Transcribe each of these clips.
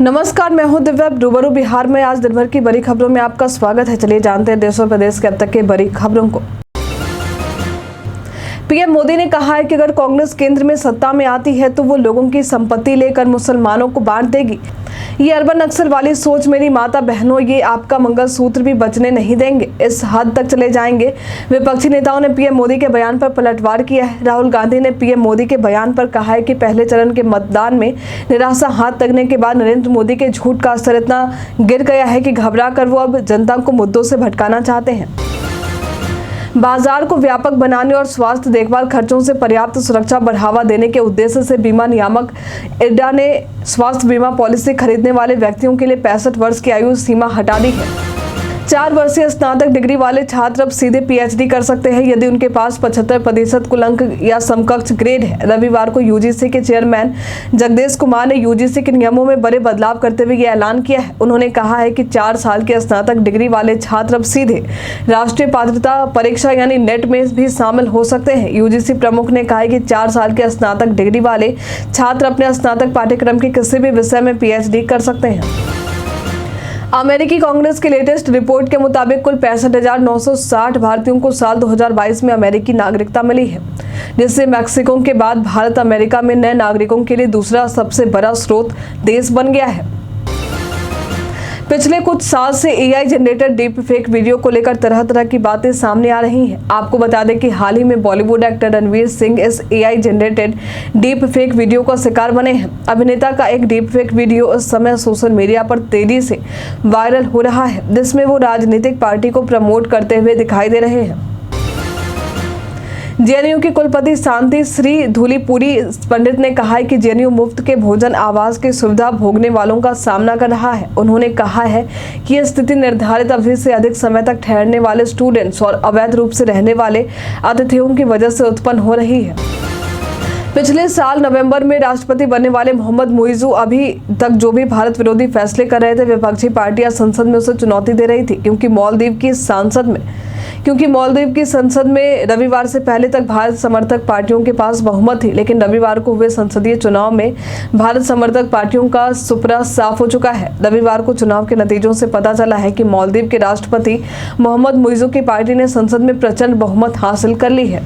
नमस्कार, मैं हूं दिव्या। रूबरू बिहार में आज दिन भर की बड़ी खबरों में आपका स्वागत है। चलिए जानते हैं देश और प्रदेश के अब तक की बड़ी खबरों को। पीएम मोदी ने कहा है कि अगर कांग्रेस केंद्र में सत्ता में आती है तो वो लोगों की संपत्ति लेकर मुसलमानों को बांट देगी। ये अर्बन नक्सल वाली सोच मेरी माता बहनों, ये आपका मंगलसूत्र भी बचने नहीं देंगे, इस हद तक चले जाएंगे। विपक्षी नेताओं ने पीएम मोदी के बयान पर पलटवार किया है। राहुल गांधी ने पीएम मोदी के बयान पर कहा है कि पहले चरण के मतदान में निराशा हाथ तकने के बाद नरेंद्र मोदी के झूठ का असर इतना गिर गया है कि घबरा कर वो अब जनता को मुद्दों से भटकाना चाहते हैं। बाजार को व्यापक बनाने और स्वास्थ्य देखभाल खर्चों से पर्याप्त सुरक्षा बढ़ावा देने के उद्देश्य से बीमा नियामक इरडा ने स्वास्थ्य बीमा पॉलिसी खरीदने वाले व्यक्तियों के लिए 65 वर्ष की आयु सीमा हटा दी है। 4 वर्षीय स्नातक डिग्री वाले छात्र अब सीधे पीएचडी कर सकते हैं यदि उनके पास 75% कुल अंक या समकक्ष ग्रेड है। रविवार को यूजीसी के चेयरमैन जगदेश कुमार ने यूजीसी के नियमों में बड़े बदलाव करते हुए यह ऐलान किया है। उन्होंने कहा है कि 4 साल के स्नातक डिग्री वाले छात्र अब सीधे राष्ट्रीय पात्रता परीक्षा यानी नेट में भी शामिल हो सकते हैं। यूजीसी प्रमुख ने कहा है कि 4 साल के स्नातक डिग्री वाले छात्र अपने स्नातक पाठ्यक्रम के किसी भी विषय में पीएचडी कर सकते हैं। अमेरिकी कांग्रेस की लेटेस्ट रिपोर्ट के मुताबिक कुल 65,960 भारतीयों को साल 2022 में अमेरिकी नागरिकता मिली है, जिससे मैक्सिको के बाद भारत अमेरिका में नए नागरिकों के लिए दूसरा सबसे बड़ा स्रोत देश बन गया है। पिछले कुछ साल से AI generated deep fake video को लेकर तरह तरह की बातें सामने आ रही हैं। आपको बता दें कि हाल ही में बॉलीवुड एक्टर रणवीर सिंह इस AI generated deep fake video का शिकार बने हैं। अभिनेता का एक डीप फेक वीडियो इस समय सोशल मीडिया पर तेजी से वायरल हो रहा है, जिसमें वो राजनीतिक पार्टी को प्रमोट करते हुए दिखाई दे रहे हैं। जेएनयू की कुलपति शांति श्री धूलीपुरी पंडित ने कहा है कि जेएनयू मुफ्त के भोजन आवास की सुविधा भोगने वालों का सामना कर रहा है। उन्होंने कहा है कि यह स्थिति निर्धारित अवधि से अधिक समय तक ठहरने वाले स्टूडेंट्स और अवैध रूप से रहने वाले अतिथियों की वजह से उत्पन्न हो रही है। पिछले साल नवंबर में राष्ट्रपति बनने वाले मोहम्मद मुइज़ू अभी तक जो भी भारत विरोधी फैसले कर रहे थे, विपक्षी पार्टियां संसद में उसे चुनौती दे रही थी, क्योंकि मालदीव की संसद में रविवार से पहले तक भारत समर्थक पार्टियों के पास बहुमत थी, लेकिन रविवार को हुए संसदीय चुनाव में भारत समर्थक पार्टियों का सुपरा साफ हो चुका है। रविवार को चुनाव के नतीजों से पता चला है कि मालदीव के राष्ट्रपति मोहम्मद मुइज़ू की पार्टी ने संसद में प्रचंड बहुमत हासिल कर ली है।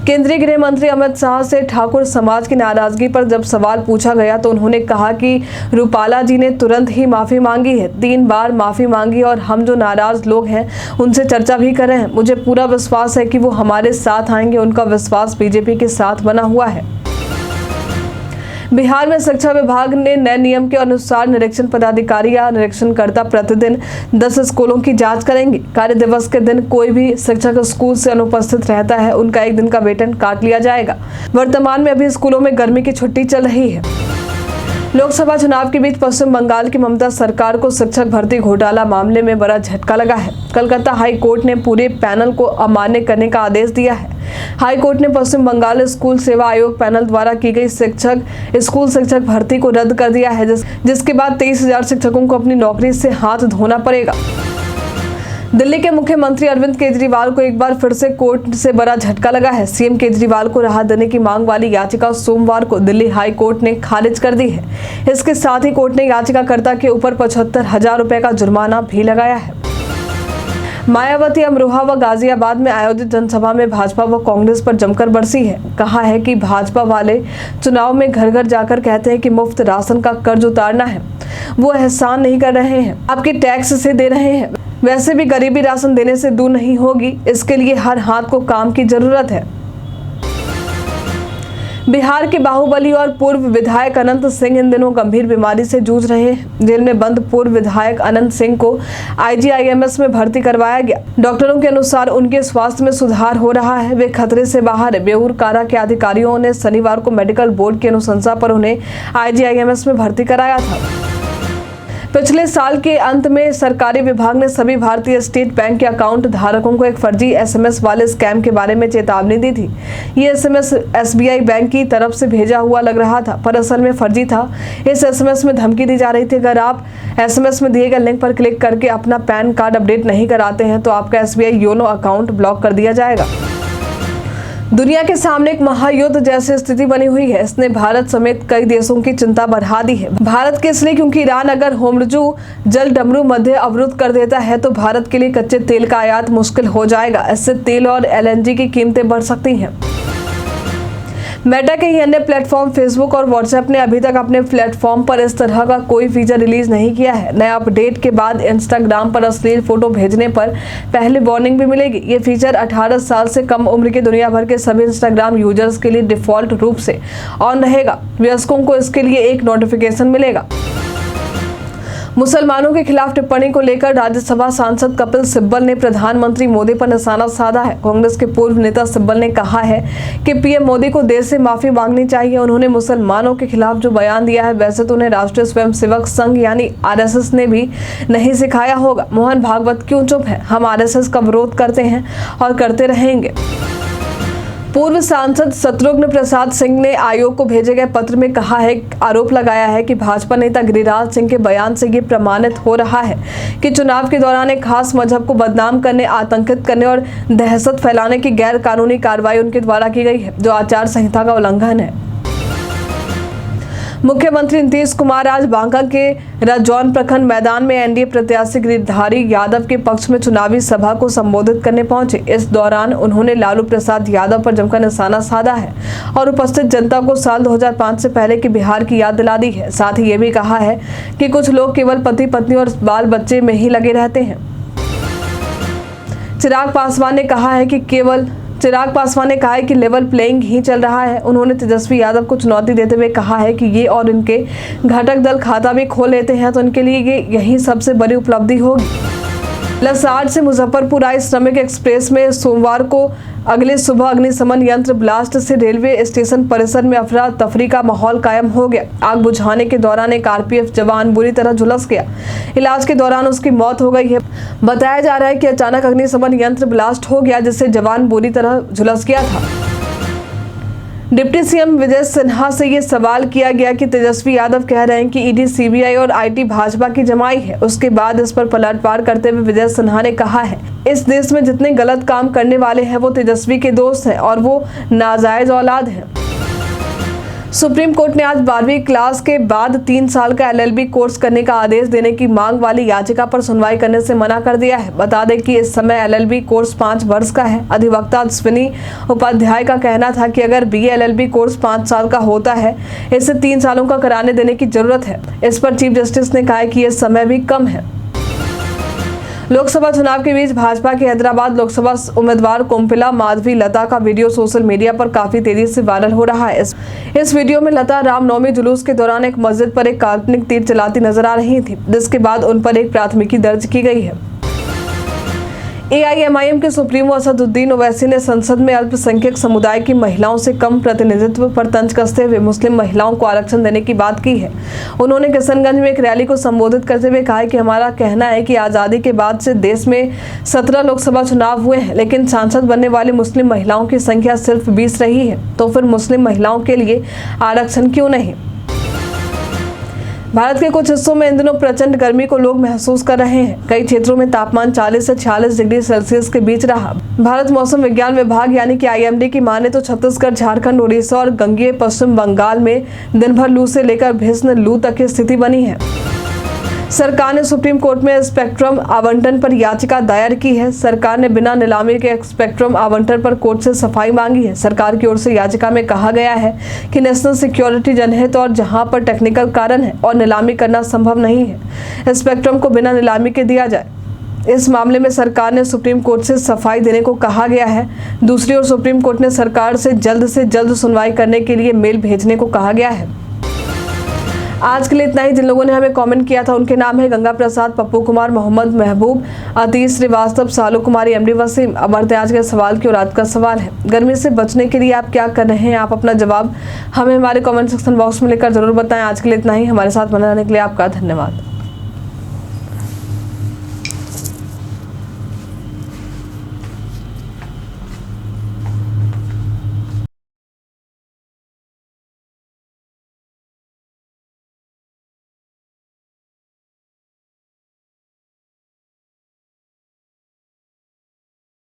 केंद्रीय गृह मंत्री अमित शाह से ठाकुर समाज की नाराजगी पर जब सवाल पूछा गया तो उन्होंने कहा कि रूपाला जी ने तुरंत ही माफी मांगी है, 3 बार माफी मांगी और हम जो नाराज लोग हैं उनसे चर्चा भी कर रहे हैं। मुझे पूरा विश्वास है कि वो हमारे साथ आएंगे। उनका विश्वास बीजेपी के साथ बना हुआ है। बिहार में शिक्षा विभाग ने नए नियम के अनुसार निरीक्षण पदाधिकारी या निरीक्षणकर्ता प्रतिदिन 10 स्कूलों की जांच करेंगे। कार्य दिवस के दिन कोई भी शिक्षक स्कूल से अनुपस्थित रहता है, उनका 1 दिन का वेतन काट लिया जाएगा। वर्तमान में अभी स्कूलों में गर्मी की छुट्टी चल रही है। लोकसभा चुनाव के बीच पश्चिम बंगाल की ममता सरकार को शिक्षक भर्ती घोटाला मामले में बड़ा झटका लगा है। कलकत्ता हाई कोर्ट ने पूरे पैनल को अमान्य करने का आदेश दिया है। हाई कोर्ट ने पश्चिम बंगाल स्कूल सेवा आयोग पैनल द्वारा की गई स्कूल शिक्षक भर्ती को रद्द कर दिया है, जिसके बाद 23,000 शिक्षकों को अपनी नौकरी से हाथ धोना पड़ेगा। दिल्ली के मुख्यमंत्री अरविंद केजरीवाल को एक बार फिर से कोर्ट से बड़ा झटका लगा है। सीएम केजरीवाल को राहत देने की मांग वाली याचिका सोमवार को दिल्ली हाई कोर्ट ने खारिज कर दी है। इसके साथ ही कोर्ट ने याचिकाकर्ता के ऊपर 75,000 रुपए का जुर्माना भी लगाया है। मायावती अमरोहा व गाजियाबाद में आयोजित जनसभा में भाजपा व कांग्रेस पर जमकर बरसी है। कहा है कि भाजपा वाले चुनाव में घर घर जाकर कहते हैं कि मुफ्त राशन का कर्ज उतारना है, वो एहसान नहीं कर रहे हैं, आपके टैक्स से दे रहे हैं। वैसे भी गरीबी राशन देने से दूर नहीं होगी, इसके लिए हर हाथ को काम की जरूरत है। बिहार के बाहुबली और पूर्व विधायक अनंत सिंह इन दिनों गंभीर बीमारी से जूझ रहे हैं। जेल में बंद पूर्व विधायक अनंत सिंह को आईजीआईएमएस में भर्ती करवाया गया। डॉक्टरों के अनुसार उनके स्वास्थ्य में सुधार हो रहा है, वे खतरे से बाहर है। बेऊर कारा के अधिकारियों ने शनिवार को मेडिकल बोर्ड की अनुशंसा पर उन्हें आईजीआईएमएस में भर्ती कराया था। पिछले साल के अंत में सरकारी विभाग ने सभी भारतीय स्टेट बैंक के अकाउंट धारकों को एक फर्जी एसएमएस वाले स्कैम के बारे में चेतावनी दी थी। ये एसएमएस एसबीआई बैंक की तरफ से भेजा हुआ लग रहा था, पर असल में फर्जी था। इस एसएमएस में धमकी दी जा रही थी, अगर आप एसएमएस में दिए गए लिंक पर क्लिक करके अपना पैन कार्ड अपडेट नहीं कराते हैं तो आपका एसबीआई योनो अकाउंट ब्लॉक कर दिया जाएगा। दुनिया के सामने एक महायुद्ध जैसी स्थिति बनी हुई है। इसने भारत समेत कई देशों की चिंता बढ़ा दी है। भारत के इसलिए क्योंकि ईरान अगर होर्मुज़ जल डमरू मध्य अवरुद्ध कर देता है तो भारत के लिए कच्चे तेल का आयात मुश्किल हो जाएगा। इससे तेल और LNG की कीमतें बढ़ सकती हैं। मेटा के ही अन्य प्लेटफॉर्म फेसबुक और व्हाट्सएप ने अभी तक अपने प्लेटफॉर्म पर इस तरह का कोई फीचर रिलीज नहीं किया है। नए अपडेट के बाद इंस्टाग्राम पर अश्लील फोटो भेजने पर पहले वार्निंग भी मिलेगी। ये फीचर 18 साल से कम उम्र के दुनिया भर के सभी इंस्टाग्राम यूजर्स के लिए डिफॉल्ट रूप से ऑन रहेगा। वयस्कों को इसके लिए एक नोटिफिकेशन मिलेगा। मुसलमानों के खिलाफ टिप्पणी को लेकर राज्यसभा सांसद कपिल सिब्बल ने प्रधानमंत्री मोदी पर निशाना साधा है। कांग्रेस के पूर्व नेता सिब्बल ने कहा है कि पीएम मोदी को देश से माफी मांगनी चाहिए। उन्होंने मुसलमानों के खिलाफ जो बयान दिया है वैसे तो उन्हें राष्ट्रीय स्वयंसेवक संघ यानी RSS ने भी नहीं सिखाया होगा। मोहन भागवत क्यों चुप है? हम RSS का विरोध करते हैं और करते रहेंगे। पूर्व सांसद शत्रुघ्न प्रसाद सिंह ने आयोग को भेजे गए पत्र में कहा है, आरोप लगाया है कि भाजपा नेता गिरिराज सिंह के बयान से ये प्रमाणित हो रहा है कि चुनाव के दौरान एक खास मजहब को बदनाम करने, आतंकित करने और दहशत फैलाने की गैर कानूनी कार्रवाई उनके द्वारा की गई है, जो आचार संहिता का उल्लंघन है। मुख्यमंत्री नीतीश कुमार आज बांका के राजौन प्रखंड मैदान में एनडीए प्रत्याशी गिरिधारी यादव के पक्ष में चुनावी सभा को संबोधित करने पहुंचे। इस दौरान उन्होंने लालू प्रसाद यादव पर जमकर निशाना साधा है और उपस्थित जनता को साल 2005 से पहले की बिहार की याद दिला दी है। साथ ही ये भी कहा है कि कुछ लोग केवल पति पत्नी और बाल बच्चे में ही लगे रहते हैं। चिराग पासवान ने कहा है कि लेवल प्लेइंग ही चल रहा है। उन्होंने तेजस्वी यादव को चुनौती देते हुए कहा है कि ये और इनके घटक दल खाता भी खोल लेते हैं तो इनके लिए यही सबसे बड़ी उपलब्धि होगी। लसाड़ से मुजफ्फरपुर आई श्रमिक एक्सप्रेस में सोमवार को अगले सुबह अग्निशमन यंत्र ब्लास्ट से रेलवे स्टेशन परिसर में अफरा तफरी का माहौल कायम हो गया। आग बुझाने के दौरान एक RPF जवान बुरी तरह झुलस गया। इलाज के दौरान उसकी मौत हो गई है। बताया जा रहा है कि अचानक अग्निशमन यंत्र ब्लास्ट हो गया जिससे जवान बुरी तरह झुलस गया था। डिप्टी सीएम विजय सिन्हा से ये सवाल किया गया कि तेजस्वी यादव कह रहे हैं कि ED, CBI और IT भाजपा की जमाई है। उसके बाद इस पर पलटवार करते हुए विजय सिन्हा ने कहा है, इस देश में जितने गलत काम करने वाले हैं वो तेजस्वी के दोस्त हैं और वो नाजायज औलाद हैं। सुप्रीम कोर्ट ने आज 12वीं क्लास के बाद 3 साल का LLB कोर्स करने का आदेश देने की मांग वाली याचिका पर सुनवाई करने से मना कर दिया है। बता दें कि इस समय LLB कोर्स 5 वर्ष का है। अधिवक्ता अश्विनी उपाध्याय का कहना था कि अगर BA LLB कोर्स 5 साल का होता है, इसे 3 सालों का कराने देने की जरूरत है। इस पर चीफ जस्टिस ने कहा कि यह समय भी कम है। लोकसभा चुनाव के बीच भाजपा के हैदराबाद लोकसभा उम्मीदवार कोम्पिला माधवी लता का वीडियो सोशल मीडिया पर काफी तेजी से वायरल हो रहा है। इस वीडियो में लता रामनवमी जुलूस के दौरान एक मस्जिद पर एक काल्पनिक तीर चलाती नजर आ रही थी, जिसके बाद उन पर एक प्राथमिकी दर्ज की गई है। AIMIM के सुप्रीमो असदुद्दीन ओवैसी ने संसद में अल्पसंख्यक समुदाय की महिलाओं से कम प्रतिनिधित्व पर तंज कसते हुए मुस्लिम महिलाओं को आरक्षण देने की बात की है। उन्होंने किशनगंज में एक रैली को संबोधित करते हुए कहा कि हमारा कहना है कि आज़ादी के बाद से देश में 17 लोकसभा चुनाव हुए हैं, लेकिन सांसद बनने वाली मुस्लिम महिलाओं की संख्या सिर्फ 20 रही है, तो फिर मुस्लिम महिलाओं के लिए आरक्षण क्यों नहीं? भारत के कुछ हिस्सों में इन दिनों प्रचंड गर्मी को लोग महसूस कर रहे हैं। कई क्षेत्रों में तापमान 40 से 46 डिग्री सेल्सियस के बीच रहा। भारत मौसम विज्ञान विभाग यानी कि IMD की माने तो छत्तीसगढ़, झारखंड, उड़ीसा और गंगेय पश्चिम बंगाल में दिन भर लू से लेकर भीषण लू तक की स्थिति बनी है। सरकार ने सुप्रीम कोर्ट में स्पेक्ट्रम आवंटन पर याचिका दायर की है। सरकार ने बिना नीलामी के स्पेक्ट्रम आवंटन पर कोर्ट से सफाई मांगी है। सरकार की ओर से याचिका में कहा गया है कि नेशनल सिक्योरिटी जनहित और जहां पर टेक्निकल कारण है और नीलामी करना संभव नहीं है, स्पेक्ट्रम को बिना नीलामी के दिया जाए। इस मामले में सरकार ने सुप्रीम कोर्ट से सफाई देने को कहा गया है। दूसरी ओर सुप्रीम कोर्ट ने सरकार से जल्द सुनवाई करने के लिए मेल भेजने को कहा गया है। आज के लिए इतना ही। जिन लोगों ने हमें कमेंट किया था उनके नाम है गंगा प्रसाद, पप्पू कुमार, मोहम्मद महबूब, अतीश श्रीवास्तव, सालू कुमारी, MD वसीम। अब बढ़ते आज के सवाल की। और आज का सवाल है, गर्मी से बचने के लिए आप क्या कर रहे हैं? आप अपना जवाब हमें हमारे कमेंट सेक्शन बॉक्स में लिखकर जरूर बताएं। आज के लिए इतना ही। हमारे साथ बने रहने के लिए आपका धन्यवाद।